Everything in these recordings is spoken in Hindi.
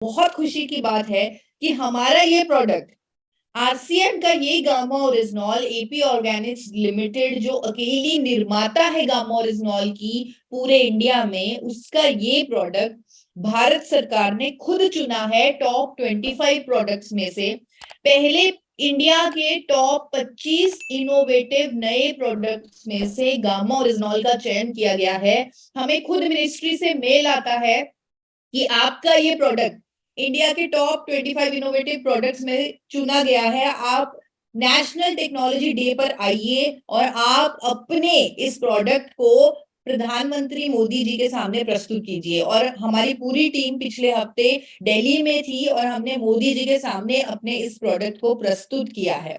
बहुत खुशी की बात है कि हमारा ये प्रोडक्ट आरसीएम का ये gamma oryzanol AP Organics limited जो अकेली निर्माता है गामा ओरिजिनॉल की पूरे इंडिया में, उसका ये प्रोडक्ट भारत सरकार ने खुद चुना है टॉप 25 प्रोडक्ट्स में से। पहले इंडिया के टॉप 25 इनोवेटिव नए प्रोडक्ट्स में से गामा ओरिजिनॉल का चयन किया गया है। हमें खुद मिनिस्ट्री से मेल आता है कि आपका ये प्रोडक्ट इंडिया के टॉप 25 इनोवेटिव प्रोडक्ट्स में चुना गया है। आप नेशनल टेक्नोलॉजी डे पर आइए और आप अपने इस प्रोडक्ट को प्रधानमंत्री मोदी जी के सामने प्रस्तुत कीजिए। और हमारी पूरी टीम पिछले हफ्ते दिल्ली में थी और हमने मोदी जी के सामने अपने इस प्रोडक्ट को प्रस्तुत किया है।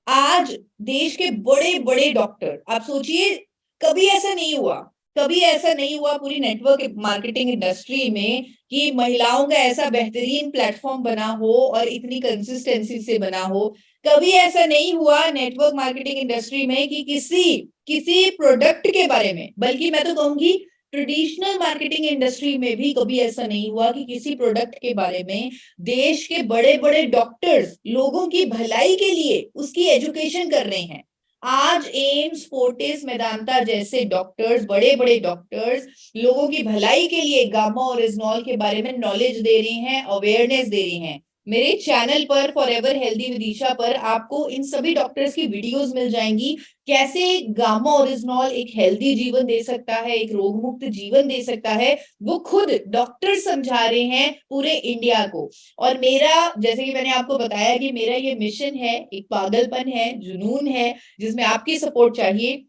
आज देश के बड़े बड़े डॉक्टर, आप सोचिए, कभी ऐसा नहीं हुआ, कभी ऐसा नहीं हुआ पूरी नेटवर्क मार्केटिंग इंडस्ट्री में कि महिलाओं का ऐसा बेहतरीन प्लेटफॉर्म बना हो और इतनी कंसिस्टेंसी से बना हो। कभी ऐसा नहीं हुआ नेटवर्क मार्केटिंग इंडस्ट्री में कि किसी किसी प्रोडक्ट के बारे में, बल्कि मैं तो कहूंगी ट्रेडिशनल मार्केटिंग इंडस्ट्री में भी कभी ऐसा नहीं हुआ कि किसी प्रोडक्ट के बारे में देश के बड़े बड़े डॉक्टर्स लोगों की भलाई के लिए उसकी एजुकेशन कर रहे हैं। आज एम्स, फोर्टिस, मेदांता जैसे डॉक्टर्स, बड़े बड़े डॉक्टर्स लोगों की भलाई के लिए गामा और रिजनॉल के बारे में नॉलेज दे रहे हैं, अवेयरनेस दे रहे हैं। मेरे चैनल पर फॉरएवर हेल्दी विदिशा पर आपको इन सभी डॉक्टर्स की वीडियोस मिल जाएंगी, कैसे गामा ओरिजिनॉल एक हेल्दी जीवन दे सकता है, एक रोग मुक्त जीवन दे सकता है। वो खुद डॉक्टर समझा रहे हैं पूरे इंडिया को। और मेरा, जैसे कि मैंने आपको बताया कि मेरा ये मिशन है, एक पागलपन है, जुनून है, जिसमें आपकी सपोर्ट चाहिए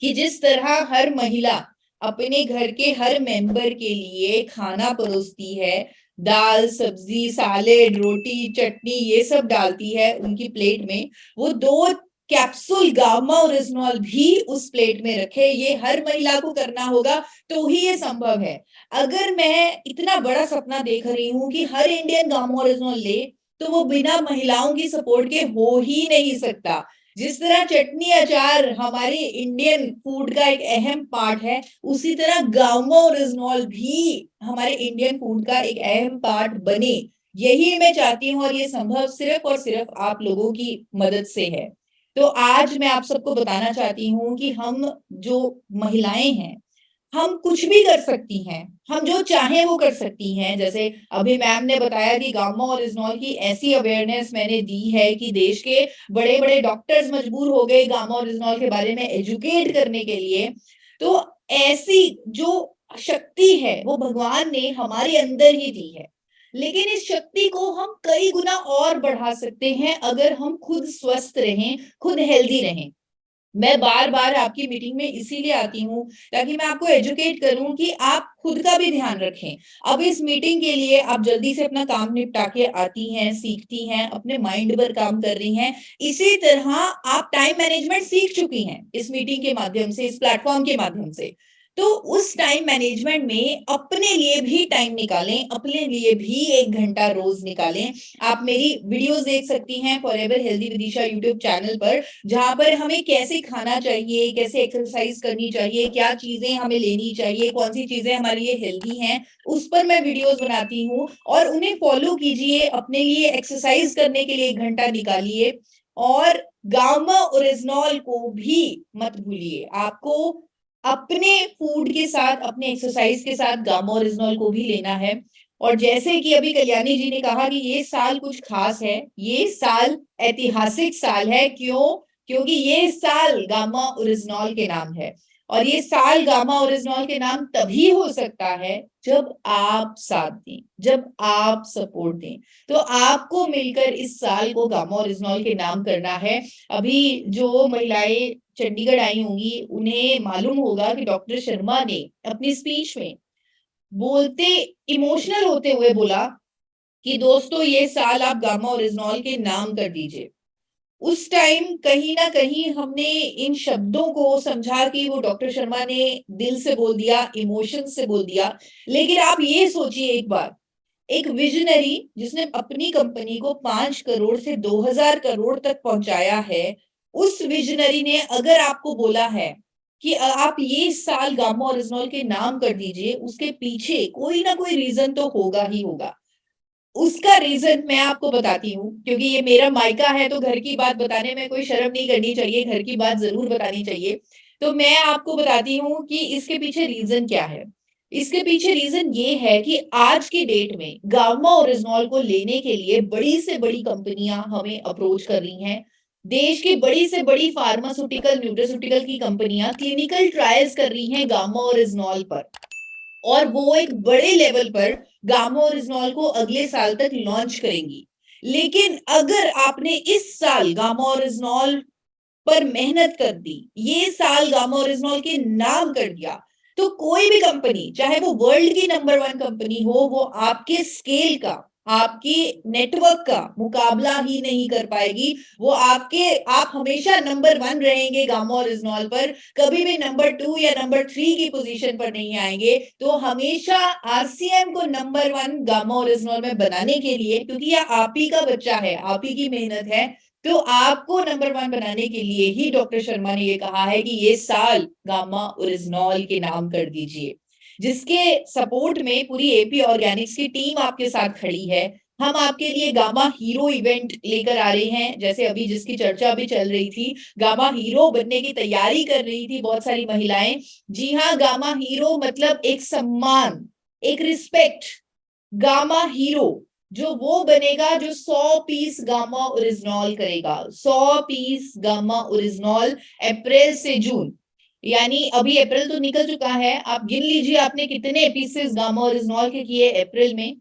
कि जिस तरह हर महिला अपने घर के हर मेंबर के लिए खाना परोसती है, दाल, सब्जी, सैलेड, रोटी, चटनी ये सब डालती है उनकी प्लेट में, वो 2 कैप्सूल गामा ओरिजिनॉल भी उस प्लेट में रखे। ये हर महिला को करना होगा तो ही ये संभव है। अगर मैं इतना बड़ा सपना देख रही हूं कि हर इंडियन गामा ओरिजिनॉल ले, तो वो बिना महिलाओं की सपोर्ट के हो ही नहीं सकता। जिस तरह चटनी अचार हमारी इंडियन फूड का एक अहम पार्ट है, उसी तरह गामा ओरिजिनॉल भी हमारे इंडियन फूड का एक अहम पार्ट बने। यही मैं चाहती हूँ और ये संभव सिर्फ और सिर्फ आप लोगों की मदद से है। तो आज मैं आप सबको बताना चाहती हूँ कि हम जो महिलाएं हैं, हम कुछ भी कर सकती हैं, हम जो चाहें वो कर सकती हैं। जैसे अभी मैम ने बताया कि गामा और इजनॉल की ऐसी अवेयरनेस मैंने दी है कि देश के बड़े बड़े डॉक्टर्स मजबूर हो गए गामा और इजनॉल के बारे में एजुकेट करने के लिए। तो ऐसी जो शक्ति है वो भगवान ने हमारे अंदर ही दी है, लेकिन इस शक्ति को हम कई गुना और बढ़ा सकते हैं अगर हम खुद स्वस्थ रहें, खुद हेल्दी रहें। मैं बार बार आपकी मीटिंग में इसीलिए आती हूँ ताकि मैं आपको एजुकेट करूं कि आप खुद का भी ध्यान रखें। अब इस मीटिंग के लिए आप जल्दी से अपना काम निपटा के आती हैं, सीखती हैं, अपने माइंड पर काम कर रही हैं। इसी तरह आप टाइम मैनेजमेंट सीख चुकी हैं इस मीटिंग के माध्यम से, इस प्लेटफॉर्म के माध्यम से। तो उस टाइम मैनेजमेंट में अपने लिए भी टाइम निकालें, अपने लिए भी 1 घंटा रोज निकालें। आप मेरी वीडियोस देख सकती हैं forever healthy Vidisha YouTube channel पर, जहां पर हमें कैसे खाना चाहिए, कैसे एक्सरसाइज करनी चाहिए, क्या चीजें हमें लेनी चाहिए, कौन सी चीजें हमारे लिए हेल्दी हैं, उस पर मैं वीडियोस बनाती हूँ। और उन्हें फॉलो कीजिए, अपने लिए एक्सरसाइज करने के लिए 1 घंटा निकालिए। और गामा ओरिजिनॉल को भी मत भूलिए। आपको अपने फूड के साथ, अपने एक्सरसाइज के साथ गामा ओरिजिनॉल को भी लेना है। और जैसे कि अभी कल्याणी जी ने कहा कि ये साल कुछ खास है, ये साल ऐतिहासिक साल है। क्यों? क्योंकि ये साल गामा ओरिजिनॉल के नाम है। और ये साल गामा ओरिजिनॉल के नाम तभी हो सकता है जब आप साथ दें, जब आप सपोर्ट दें। तो आपको मिलकर इस साल को गामा ओरिजिनॉल के नाम करना है। अभी जो महिलाएं चंडीगढ़ आई होंगी उन्हें मालूम होगा कि डॉक्टर शर्मा ने अपनी स्पीच में बोलते, इमोशनल होते हुए बोला कि दोस्तों ये साल आप गामा ओरिजिनॉल के नाम कर दीजिए। उस टाइम कहीं ना कहीं हमने इन शब्दों को समझा कि वो डॉक्टर शर्मा ने दिल से बोल दिया, इमोशन से बोल दिया। लेकिन आप ये सोचिए एक बार, एक विजनरी जिसने अपनी कंपनी को 5 करोड़ से 2000 करोड़ तक पहुंचाया है, उस विजनरी ने अगर आपको बोला है कि आप ये साल गामा ओरिजिनॉल के नाम कर दीजिए, उसके पीछे कोई ना कोई रीजन तो होगा ही होगा। उसका रीजन मैं आपको बताती हूँ, क्योंकि ये मेरा मायका है तो घर की बात बताने में कोई शर्म नहीं करनी चाहिए, घर की बात जरूर बतानी चाहिए। तो मैं आपको बताती हूँ कि इसके पीछे रीजन क्या है। इसके पीछे रीजन ये है कि आज की डेट में गामा ओरिजिनॉल को लेने के लिए बड़ी से बड़ी कंपनियां हमें अप्रोच कर रही हैं। देश की बड़ी से बड़ी फार्मास्यूटिकल न्यूट्रास्यूटिकल की कंपनियां क्लिनिकल ट्रायल्स कर रही हैं गामा ओरिजिनॉल पर, और वो एक बड़े लेवल पर गामा ओरिजिनॉल को अगले साल तक लॉन्च करेंगी। लेकिन अगर आपने इस साल गामा ओरिजिनॉल पर मेहनत कर दी, ये साल गामा ओरिजिनॉल के नाम कर दिया, तो कोई भी कंपनी, चाहे वो वर्ल्ड की नंबर वन कंपनी हो, वो आपके स्केल का, आपके नेटवर्क का मुकाबला ही नहीं कर पाएगी। वो आप हमेशा नंबर वन रहेंगे गामा ओरिजिनॉल पर, कभी भी नंबर टू या नंबर थ्री की पोजीशन पर नहीं आएंगे। तो हमेशा आरसीएम को नंबर वन गामा ओरिजिनॉल में बनाने के लिए, क्योंकि यह आप ही का बच्चा है, आप ही की मेहनत है, तो आपको नंबर वन बनाने के लिए ही डॉक्टर शर्मा ने ये कहा है कि ये साल गामा ओरिजिनॉल के नाम कर दीजिए, जिसके सपोर्ट में पूरी एपी ऑर्गेनिक्स की टीम आपके साथ खड़ी है। हम आपके लिए गामा हीरो इवेंट लेकर आ रहे हैं, जैसे अभी जिसकी चर्चा अभी चल रही थी, गामा हीरो बनने की तैयारी कर रही थी बहुत सारी महिलाएं। जी हाँ, गामा हीरो मतलब एक सम्मान, एक रिस्पेक्ट। गामा हीरो जो वो बनेगा जो 100 पीस गामा ओरिजिनॉल करेगा, 100 पीस गामा ओरिजिनॉल अप्रैल से जून, यानी अभी अप्रैल तो निकल चुका है, आप गिन लीजिए आपने कितने पीसेस गामा ओरिजिनॉल के किए अप्रैल में।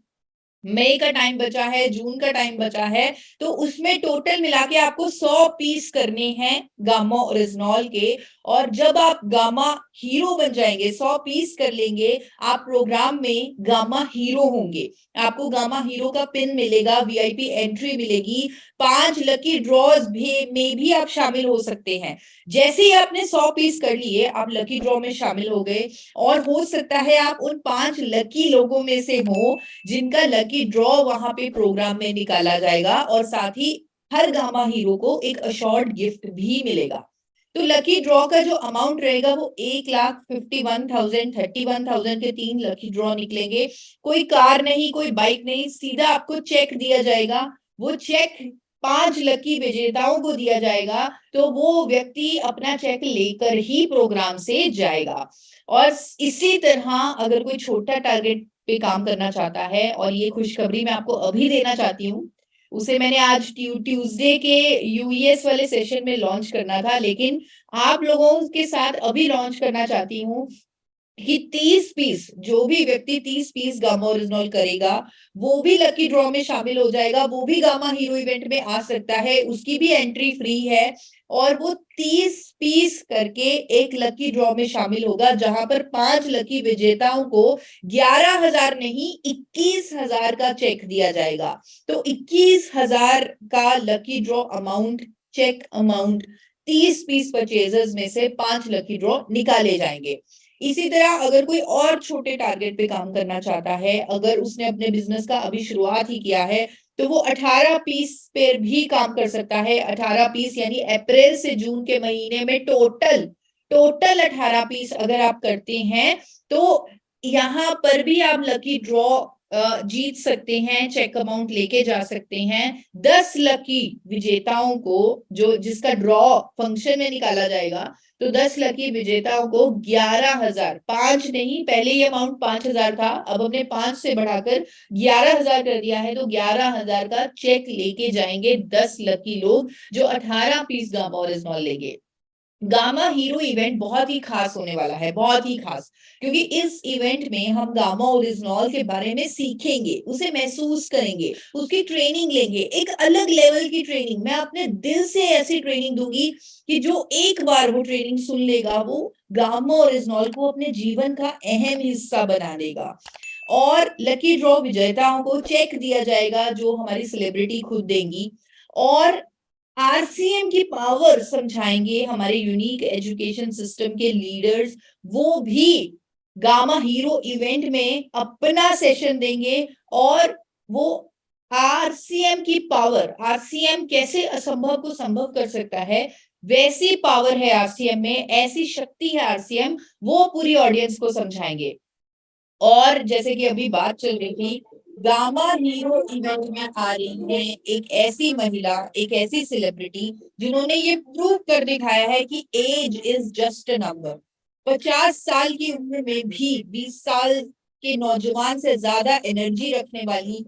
मई का टाइम बचा है, जून का टाइम बचा है, तो उसमें टोटल मिला के आपको 100 पीस करने हैं गामा ओरिजिनॉल के। और जब आप गामा हीरो बन जाएंगे, 100 पीस कर लेंगे, आप प्रोग्राम में गामा हीरो होंगे। आपको गामा हीरो का पिन मिलेगा, वीआईपी एंट्री मिलेगी, 5 लकी ड्रॉज भी में भी आप शामिल हो सकते हैं। जैसे ही आपने 100 पीस कर लिए, आप लकी ड्रॉ में शामिल हो गए, और हो सकता है आप उन 5 लकी लोगों में से हो जिनका लकी ड्रॉ वहां पे प्रोग्राम में निकाला जाएगा, और साथ ही हर गामा हीरो को एक अशॉर्ड गिफ्ट भी मिलेगा। तो लकी ड्रॉ का जो अमाउंट रहेगा वो 1,51,000, 31,000 के 3 लकी ड्रॉ निकलेंगे। कोई कार नहीं, कोई बाइक नहीं, सीधा आपको चेक दिया जाएगा। वो चेक 5 लकी विजेताओं को दिया जाएगा, तो वो व्यक्ति अपना चेक लेकर ही प्रोग्राम से जाएगा। और इसी तरह अगर कोई छोटा टारगेट पे काम करना चाहता है, और ये खुशखबरी मैं आपको अभी देना चाहती हूँ, उसे मैंने आज ट्यूसडे के यूएस वाले सेशन में लॉन्च करना था, लेकिन आप लोगों के साथ अभी लॉन्च करना चाहती हूँ कि 30 पीस, जो भी व्यक्ति 30 पीस गामा ओरिजिनल करेगा, वो भी लकी ड्रॉ में शामिल हो जाएगा, वो भी गामा हीरो इवेंट में आ सकता है, उसकी भी एंट्री फ्री है। और वो 30 पीस करके एक लकी ड्रॉ में शामिल होगा, जहां पर 5 लकी विजेताओं को 11,000 नहीं 21,000 का चेक दिया जाएगा। तो 21,000 का lucky draw amount, check amount, 30 piece purchasers में से 5 लकी ड्रॉ निकाले जाएंगे। इसी तरह अगर कोई और छोटे टारगेट पे काम करना चाहता है, अगर उसने अपने बिजनेस का अभी शुरुआत ही किया है, तो वो 18 पीस पे भी काम कर सकता है। 18 पीस यानी अप्रैल से जून के महीने में टोटल टोटल 18 पीस अगर आप करते हैं, तो यहाँ पर भी आप लकी ड्रॉ जीत सकते हैं, चेक अमाउंट लेके जा सकते हैं। 10 लकी विजेताओं को, जो जिसका ड्रॉ फंक्शन में निकाला जाएगा, तो 10 लकी विजेताओं को 11,000, 5 नहीं, पहले ये अमाउंट 5,000 था, अब हमने 5 से बढ़ाकर 11,000 कर दिया है, तो 11,000 का चेक लेके जाएंगे 10 लकी लोग, जो 18 पीस गामा ओरिजिनल लेंगे। गामा हीरो इवेंट बहुत ही खास होने वाला है, बहुत ही खास, क्योंकि इस इवेंट में हम गामा ओरिजिनॉल के बारे में सीखेंगे, उसे महसूस करेंगे, उसकी ट्रेनिंग लेंगे, एक अलग लेवल की ट्रेनिंग। मैं अपने दिल से ऐसी ट्रेनिंग दूंगी कि जो एक बार वो ट्रेनिंग सुन लेगा, वो गामा ओरिजिनॉल को अपने जीवन का अहम हिस्सा बना देगा। और लकी ड्रॉ विजेताओं को चेक दिया जाएगा, जो हमारी सेलिब्रिटी खुद देंगी। और आरसीएम की पावर समझाएंगे हमारे यूनिक एजुकेशन सिस्टम के लीडर्स, वो भी गामा हीरो इवेंट में अपना सेशन देंगे। और वो आरसीएम की पावर, आरसीएम कैसे असंभव को संभव कर सकता है, वैसी पावर है आरसीएम में, ऐसी शक्ति है आरसीएम, वो पूरी ऑडियंस को समझाएंगे। और जैसे कि अभी बात चल रही थी, गामा हीरो इवेंट में आ रही है एक ऐसी महिला, एक ऐसी सेलिब्रिटी जिन्होंने ये प्रूव कर दिखाया है कि age is just a number. 50 साल की उम्र में भी 20 साल के नौजवान से ज्यादा एनर्जी रखने वाली,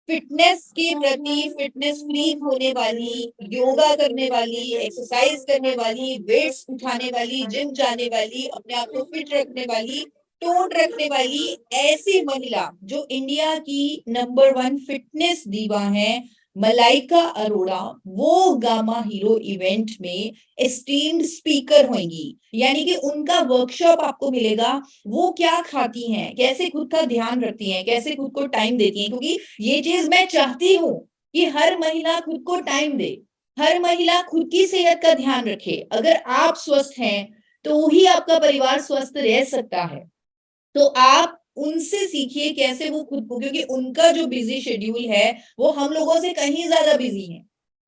फिटनेस के प्रति फिटनेस फ्रीक होने वाली, योगा करने वाली, एक्सरसाइज करने वाली, वेट्स उठाने वाली, जिम जाने वाली, अपने आप को फिट रखने वाली, टोन रखने वाली ऐसी महिला जो इंडिया की नंबर 1 फिटनेस दीवा है, मलाइका अरोड़ा, वो गामा हीरो इवेंट में एस्टीम्ड स्पीकर होंगी। यानी कि उनका वर्कशॉप आपको मिलेगा, वो क्या खाती हैं, कैसे खुद का ध्यान रखती हैं, कैसे खुद को टाइम देती हैं, क्योंकि ये चीज मैं चाहती हूँ कि हर महिला खुद को टाइम दे, हर महिला खुद की सेहत का ध्यान रखे। अगर आप स्वस्थ हैं तो ही आपका परिवार स्वस्थ रह सकता है। तो आप उनसे सीखिए कैसे वो खुद को, क्योंकि उनका जो बिजी शेड्यूल है वो हम लोगों से कहीं ज्यादा बिजी है,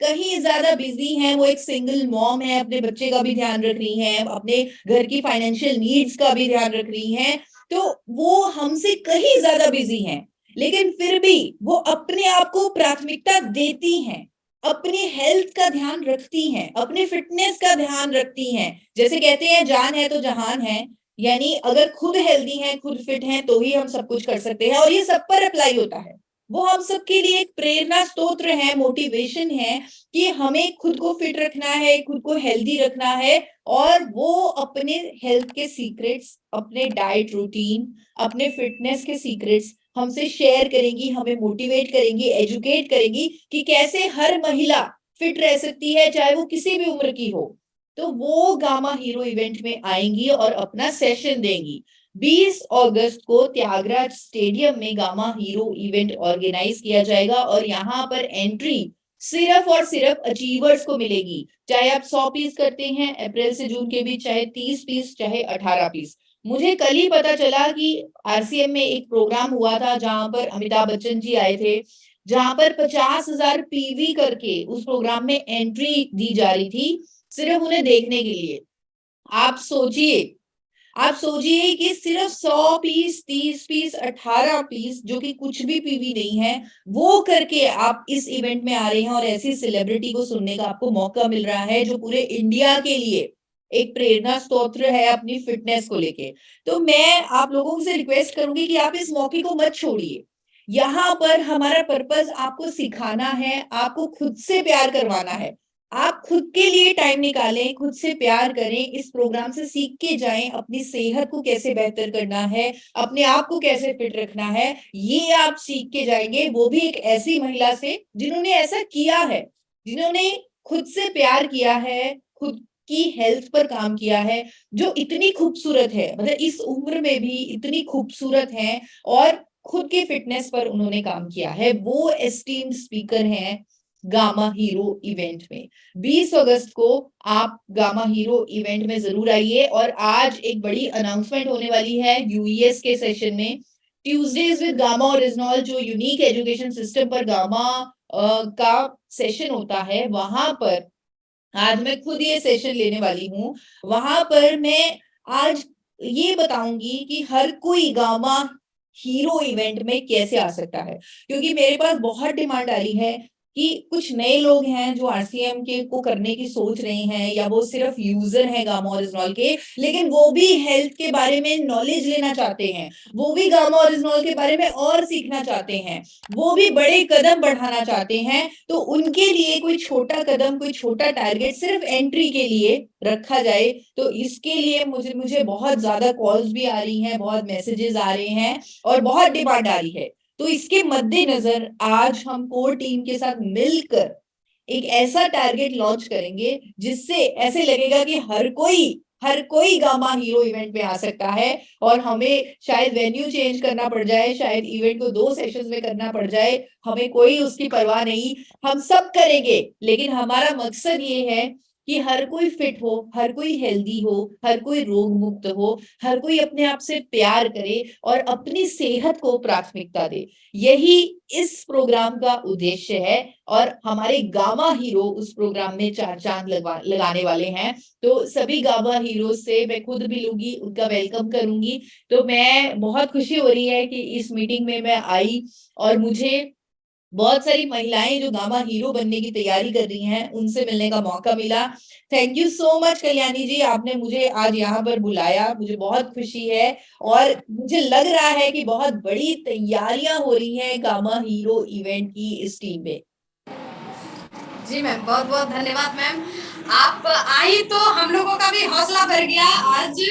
कहीं ज्यादा बिजी है। वो एक सिंगल मॉम है, अपने बच्चे का भी ध्यान रख रही है, अपने घर की फाइनेंशियल नीड्स का भी ध्यान रख रही है, तो वो हमसे कहीं ज्यादा बिजी हैं। लेकिन फिर भी वो अपने आप को प्राथमिकता देती हैं, अपनी हेल्थ का ध्यान रखती हैं, अपने फिटनेस का ध्यान रखती हैं। जैसे कहते हैं जान है तो जहान है, यानी अगर खुद हेल्दी हैं, खुद फिट हैं, तो ही हम सब कुछ कर सकते हैं, और ये सब पर अप्लाई होता है। वो हम सबके लिए एक प्रेरणा स्तोत्र है, मोटिवेशन है कि हमें खुद को फिट रखना है, खुद को हेल्दी रखना है, और वो अपने हेल्थ के सीक्रेट्स, अपने डाइट रूटीन, अपने फिटनेस के सीक्रेट्स हमसे शेयर करेंगी, हमें मोटिवेट करेंगी, एजुकेट करेंगी कि कैसे हर महिला फिट रह सकती है, चाहे वो किसी भी उम्र की हो। तो वो गामा हीरो इवेंट में आएंगी और अपना सेशन देंगी। 20 अगस्त को त्यागराज स्टेडियम में गामा हीरो इवेंट ऑर्गेनाइज किया जाएगा, और यहाँ पर एंट्री सिर्फ और सिर्फ अचीवर्स को मिलेगी। चाहे आप 100 पीस करते हैं अप्रैल से जून के बीच, चाहे 30 पीस, चाहे 18 पीस। मुझे कल ही पता चला कि आरसीएम में एक प्रोग्राम हुआ था जहां पर अमिताभ बच्चन जी आए थे, जहां पर 50,000 पीवी करके उस प्रोग्राम में एंट्री दी जा रही थी, सिर्फ उन्हें देखने के लिए। आप सोचिए, आप सोचिए कि सिर्फ 100 पीस, 30 पीस, 18 पीस, जो कि कुछ भी पीवी नहीं है, वो करके आप इस इवेंट में आ रहे हैं, और ऐसी सेलिब्रिटी को सुनने का आपको मौका मिल रहा है जो पूरे इंडिया के लिए एक प्रेरणा स्तोत्र है अपनी फिटनेस को लेके। तो मैं आप लोगों से रिक्वेस्ट करूंगी कि आप इस मौके को मत छोड़िए। यहाँ पर हमारा पर्पस आपको सिखाना है, आपको खुद से प्यार करवाना है। आप खुद के लिए टाइम निकालें, खुद से प्यार करें, इस प्रोग्राम से सीख के जाएं, अपनी सेहत को कैसे बेहतर करना है, अपने आप को कैसे फिट रखना है, ये आप सीख के जाएंगे, वो भी एक ऐसी महिला से जिन्होंने ऐसा किया है, जिन्होंने खुद से प्यार किया है, खुद की हेल्थ पर काम किया है, जो इतनी खूबसूरत है, मतलब इस उम्र में भी इतनी खूबसूरत है, और खुद के फिटनेस पर उन्होंने काम किया है। वो एस्टीम्ड स्पीकर हैं गामा हीरो इवेंट में। 20 अगस्त को आप गामा हीरो इवेंट में जरूर आइए। और आज एक बड़ी अनाउंसमेंट होने वाली है यूईएस के सेशन में, ट्यूजडेज विद गामा और रिजनॉल, जो यूनिक एजुकेशन सिस्टम पर गामा का सेशन होता है, वहां पर आज मैं खुद ये सेशन लेने वाली हूँ। वहां पर मैं आज ये बताऊंगी कि हर कोई गामा हीरो इवेंट में कैसे आ सकता है, क्योंकि मेरे पास बहुत डिमांड आ रही है कि कुछ नए लोग हैं जो आरसीएम के को करने की सोच रहे हैं, या वो सिर्फ यूजर हैं गामा ओरिजिनॉल के, लेकिन वो भी हेल्थ के बारे में नॉलेज लेना चाहते हैं, वो भी गामा ओरिजिनॉल के बारे में और सीखना चाहते हैं, वो भी बड़े कदम बढ़ाना चाहते हैं। तो उनके लिए कोई छोटा कदम, कोई छोटा टारगेट सिर्फ एंट्री के लिए रखा जाए। तो इसके लिए मुझे मुझे बहुत ज्यादा कॉल्स भी आ रही हैं, बहुत मैसेजेस आ रहे हैं, और बहुत डिमांड आ रही है। तो इसके मद्देनजर आज हम कोर टीम के साथ मिलकर एक ऐसा टारगेट लॉन्च करेंगे जिससे ऐसे लगेगा कि हर कोई गामा हीरो इवेंट में आ सकता है, और हमें शायद वेन्यू चेंज करना पड़ जाए, शायद इवेंट को 2 सेशंस में करना पड़ जाए, हमें कोई उसकी परवाह नहीं, हम सब करेंगे। लेकिन हमारा मकसद ये है कि हर कोई फिट हो, हर कोई हेल्दी हो, हर कोई रोग मुक्त हो, हर कोई अपने आप से प्यार करे और अपनी सेहत को प्राथमिकता दे। यही इस प्रोग्राम का उद्देश्य है और हमारे गामा हीरो उस प्रोग्राम में 4 चाँद लगाने वाले हैं। तो सभी गामा हीरोज़ से मैं खुद मिलूँगी, उनका वेलकम करूँगी। तो मैं बहुत खुशी हो रही है कि इस मीटिंग में मैं आई और मुझे बहुत सारी महिलाएँ जो गामा हीरो बनने की तैयारी कर रही हैं, उनसे मिलने का मौका मिला। Thank you so much Kalyani ji, आपने मुझे आज यहाँ पर बुलाया, मुझे बहुत खुशी है और मुझे लग रहा है कि बहुत बड़ी तैयारियाँ हो रही हैं गामा हीरो इवेंट की इस टीम में। जी मैम, बहुत-बहुत धन्यवाद मैम। आप आई तो हम लोगों का भी हौसला बढ़ गया आज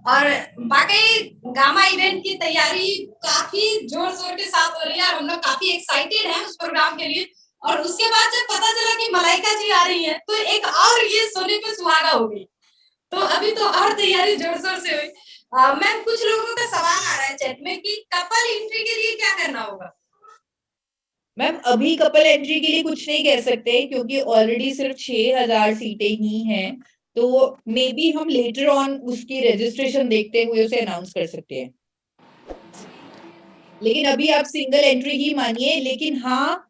और वाक़ई गामा इवेंट की तैयारी काफ़ी ज़ोर-शोर के साथ हो रही है और हम लोग काफ़ी एक्साइटेड हैं उस प्रोग्राम के लिए। और उसके बाद जब पता चला कि मलाइका जी आ रही हैं, तो एक और ये सोने पे सुहागा हो गई। तो अभी तो और तैयारी ज़ोर-शोर से हुई। मैम कुछ लोगों का सवाल आ रहा है चैट में कि कपल एंट्री के लिए क्या करना होगा? मैम अभी कपल एंट्री के लिए कुछ नहीं कह सकते क्योंकि ऑलरेडी सिर्फ 6000 सीटें ही हैं। तो मे बी हम लेटर ऑन उसकी रजिस्ट्रेशन देखते हुए उसे अनाउंस कर सकते हैं। लेकिन अभी आप सिंगल एंट्री ही मानिए लेकिन हाँ,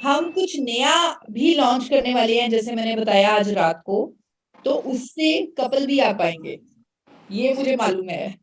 हम कुछ नया भी लॉन्च करने वाले हैं जैसे मैंने बताया आज रात को, तो उससे कपल भी आ पाएँगे। ये मुझे मालूम है।